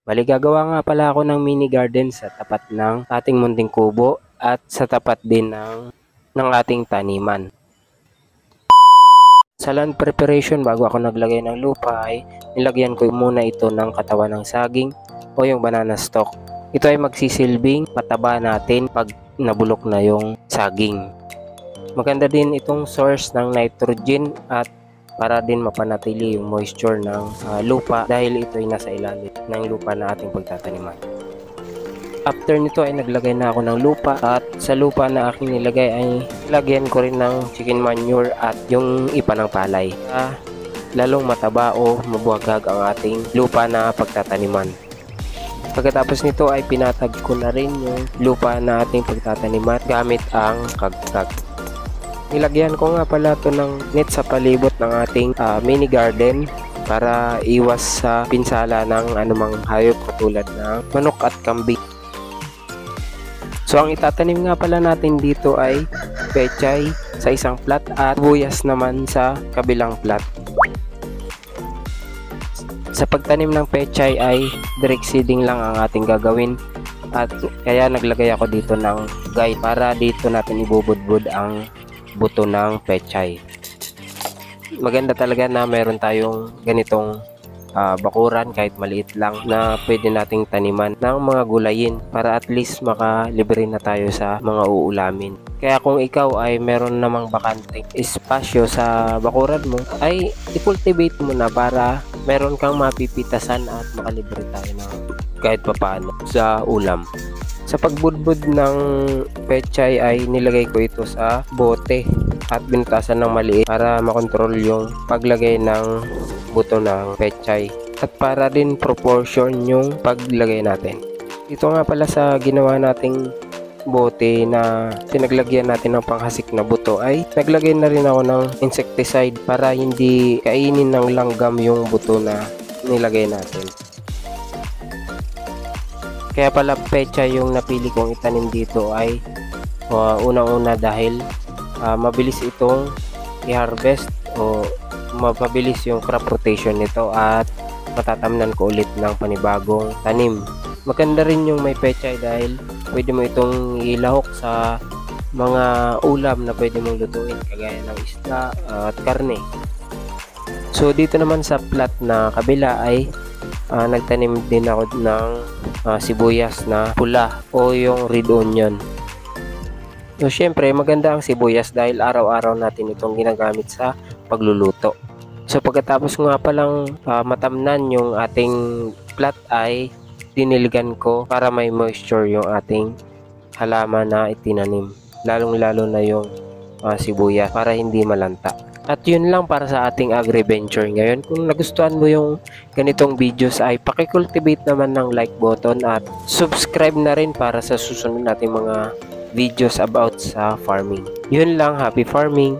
Bali gagawa nga pala ako ng mini garden sa tapat ng ating munting kubo at sa tapat din ng ating taniman. Sa land preparation bago ako naglagay ng lupa ay nilagyan ko muna ito ng katawan ng saging o yung banana stalk. Ito ay magsisilbing pataba natin pag nabulok na yung saging. Maganda din itong source ng nitrogen at para din mapanatili yung moisture ng lupa dahil ito ay nasa ilalim ng lupa na ating pagtataniman. After nito ay naglagay na ako ng lupa at sa lupa na aking nilagay ay lagyan ko rin ng chicken manure at yung ipa ng palay. Lalong mataba o mabuhagag ang ating lupa na pagtataniman. Pagkatapos nito ay pinatag ko na rin yung lupa na ating pagtataniman gamit ang kagkag. Nilagyan ko nga pala ito ng net sa palibot ng ating mini garden para iwas sa pinsala ng anumang hayop katulad ng manok at kambing. So ang itatanim nga pala natin dito ay pechay sa isang plat at buyas naman sa kabilang plat. Sa pagtanim ng pechay ay direct seeding lang ang ating gagawin at kaya naglagay ako dito ng guide para dito natin ibubudbud ang buto ng pechay. Maganda talaga na meron tayong ganitong bakuran kahit maliit lang na pwede nating taniman ng mga gulayin para at least makalibre na tayo sa mga uulamin. Kaya kung ikaw ay meron namang bakanteng espasyo sa bakuran mo ay i-cultivate mo na para meron kang mapipitasan at makalibre tayo ng kahit papaano sa ulam. Sa pagbudbud ng pechay ay nilagay ko ito sa bote at binutasan ng maliit para makontrol yung paglagay ng buto ng pechay at para din proportion yung paglagay natin. Ito nga pala sa ginawa nating bote na pinaglagyan natin ng panghasik na buto ay naglagay na rin ako ng insecticide para hindi kainin ng langgam yung buto na nilagay natin. Kaya pala pechay yung napili kong itanim dito ay unang-una dahil mabilis itong i-harvest o mapabilis yung crop rotation nito at matatamnan ko ulit ng panibagong tanim. Maganda rin yung may pechay dahil pwede mo itong ilahok sa mga ulam na pwede mong lutuin kagaya ng isda at karne. So dito naman sa plat na kabila ay nagtanim din ako ng sibuyas na pula o yung red onion. So syempre maganda ang sibuyas dahil araw-araw natin itong ginagamit sa pagluluto. So pagkatapos nga palang matamnan yung ating plat ay diniligan ko para may moisture yung ating halaman na itinanim. Lalong-lalo na yung sibuyas para hindi malanta. At yun lang para sa ating agri-venture ngayon. Kung nagustuhan mo yung ganitong videos ay pakicultivate naman ng like button at subscribe na rin para sa susunod nating mga videos about sa farming. Yun lang, happy farming!